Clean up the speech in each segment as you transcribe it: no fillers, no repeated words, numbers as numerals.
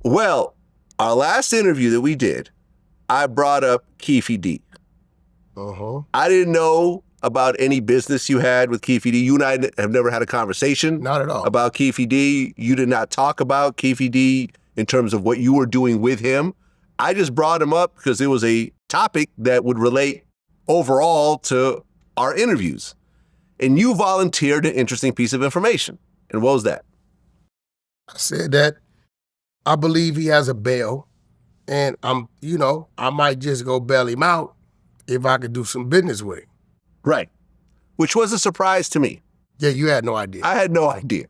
Well, our last interview that we did, I brought up Keefe D. I didn't know about any business you had with Keefe D. You and I have never had a conversation. Not at all. About Keefe D. You did not talk about Keefe D in terms of what you were doing with him. I just brought him up because it was a topic that would relate overall to our interviews. And you volunteered an interesting piece of information. And what was that? I said that I believe he has a bail, and I might just go bail him out if I could do some business with him. Right. Which was a surprise to me. Yeah, you had no idea. I had no idea.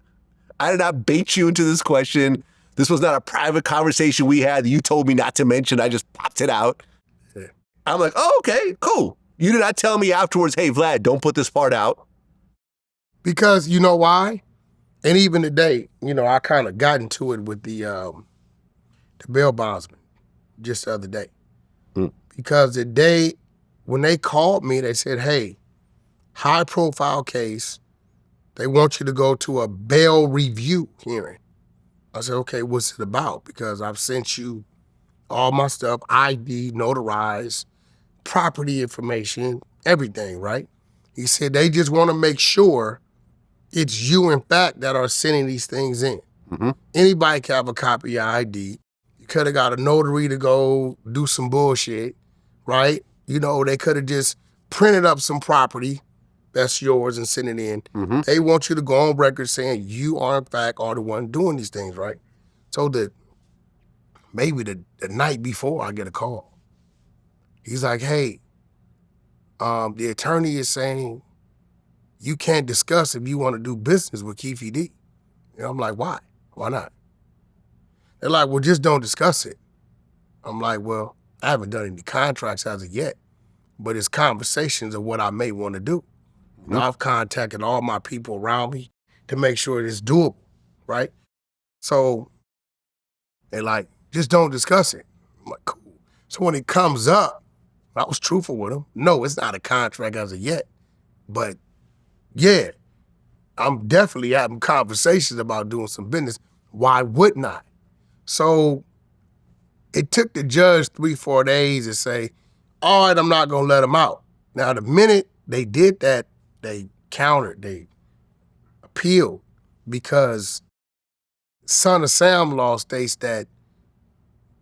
I did not bait you into this question. This was not a private conversation we had that you told me not to mention. I just popped it out. Yeah. I'm like, oh, okay, cool. You did not tell me afterwards, hey, Vlad, don't put this part out. Because you know why? And even today, I kind of got into it with the bail bondsman just the other day. Because the day when they called me, they said, hey, high profile case, they want you to go to a bail review hearing. I said, okay, what's it about? Because I've sent you all my stuff, ID, notarized, property information, everything, right? He said, they just want to make sure it's you, in fact, that are sending these things in. Anybody can have a copy of your ID. You could have got a notary to go do some bullshit, right? They could have just printed up some property that's yours and sent it in. They want you to go on record saying you are, in fact, the one doing these things, right? So that maybe the night before I get a call. He's like, hey, the attorney is saying you can't discuss if you want to do business with Keefe D. I'm like, why? Why not? They're like, well, just don't discuss it. I'm like, well, I haven't done any contracts as of yet, but it's conversations of what I may want to do. I've contacted all my people around me to make sure it's doable, right? So they're like, just don't discuss it. I'm like, cool. So when it comes up, I was truthful with them. No, it's not a contract as of yet, but yeah, I'm definitely having conversations about doing some business. Why wouldn't I? So it took the judge 3-4 days to say, all right, I'm not gonna let him out. Now, the minute they did that, they countered, they appealed, because Son of Sam law states that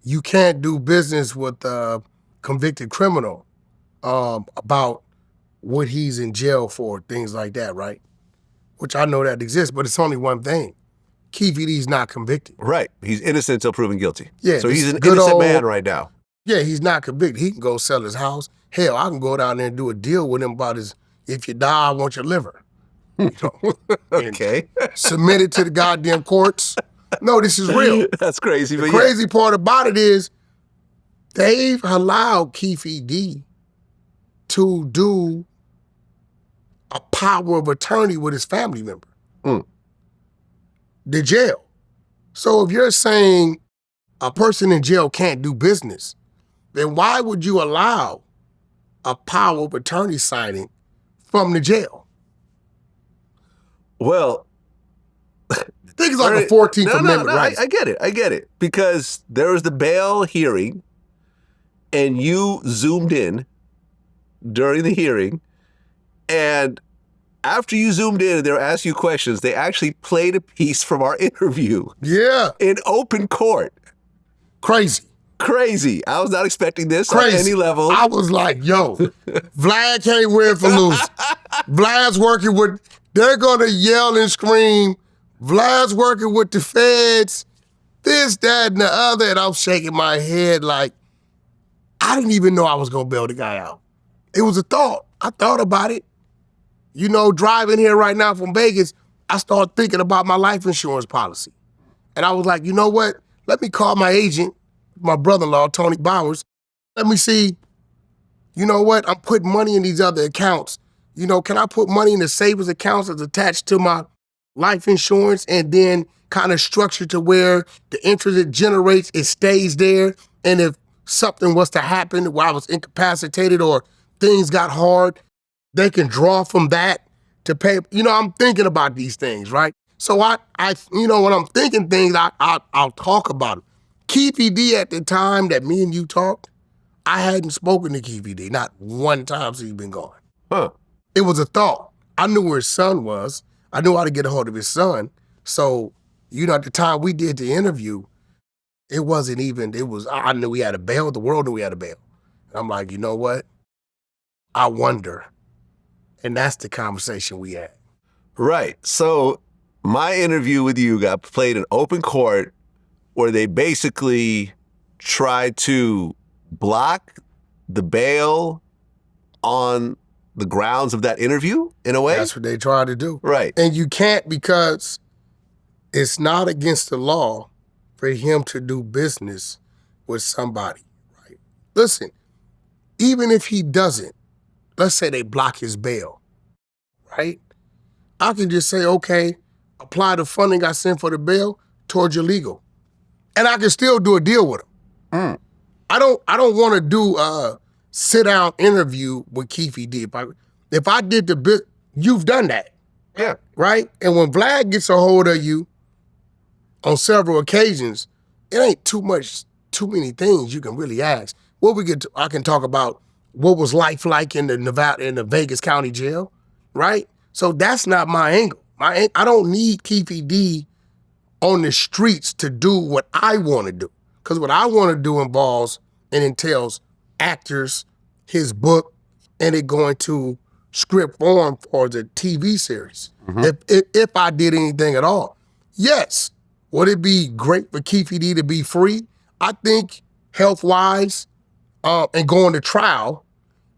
you can't do business with a convicted criminal about what he's in jail for, things like that, right? Which I know that exists, but it's only one thing. Keefe D's not convicted. Right. He's innocent until proven guilty. Yeah. So he's an innocent man right now. Yeah, he's not convicted. He can go sell his house. Hell, I can go down there and do a deal with him about if you die, I want your liver. Okay. Submit it to the goddamn courts. No, this is real. That's crazy. The crazy part about it is they've allowed Keefe D to do a power of attorney with his family member. The jail. So if you're saying a person in jail can't do business, then why would you allow a power of attorney signing from the jail? Well, I think it's like a 14th Amendment right. I get it. Because there was the bail hearing, and you zoomed in during the hearing, and after you zoomed in and they were asking you questions, they actually played a piece from our interview. Yeah. In open court. Crazy. I was not expecting this on any level. I was like, yo, Vlad can't win for losing. Vlad's working with, they're going to yell and scream, Vlad's working with the feds, this, that, and the other. And I'm shaking my head like, I didn't even know I was going to bail the guy out. It was a thought. I thought about it. Driving here right now from Vegas, I started thinking about my life insurance policy. And I was like, you know what? Let me call my agent, my brother-in-law, Tony Bowers. Let me see, you know what? I'm putting money in these other accounts. Can I put money in the savings accounts that's attached to my life insurance and then kind of structure to where the interest it generates, it stays there. And if something was to happen while I was incapacitated or things got hard, they can draw from that to pay. I'm thinking about these things, right? So I when I'm thinking things, I'll talk about them. Keefe D at the time that me and you talked, I hadn't spoken to Keefe D, not one time since he's been gone. Huh. It was a thought. I knew where his son was. I knew how to get a hold of his son. So, at the time we did the interview, it wasn't even, I knew he had a bail. The world knew he had a bail. And I'm like, you know what? I wonder. And that's the conversation we had. Right. So my interview with you got played in open court where they basically tried to block the bail on the grounds of that interview, in a way? That's what they tried to do. Right. And you can't, because it's not against the law for him to do business with somebody, right? Listen, even if he doesn't, let's say they block his bail, right? I can just say, okay, apply the funding I sent for the bail towards your legal. And I can still do a deal with him. I don't want to do a sit-down interview with Keefe D. If I did the bit, you've done that. Yeah. Right? And when Vlad gets a hold of you on several occasions, it ain't too many things you can really ask. I can talk about what was life like in the Vegas County Jail, right? So that's not my angle. I don't need Keefe D on the streets to do what I want to do. Because what I want to do involves and entails actors, his book, and it going to script form for the TV series. If I did anything at all. Yes, would it be great for Keefe D to be free? I think health-wise and going to trial,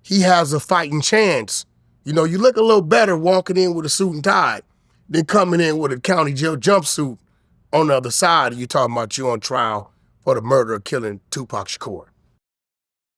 he has a fighting chance. You look a little better walking in with a suit and tie than coming in with a county jail jumpsuit on the other side. You talking about you on trial for the murder of killing Tupac Shakur.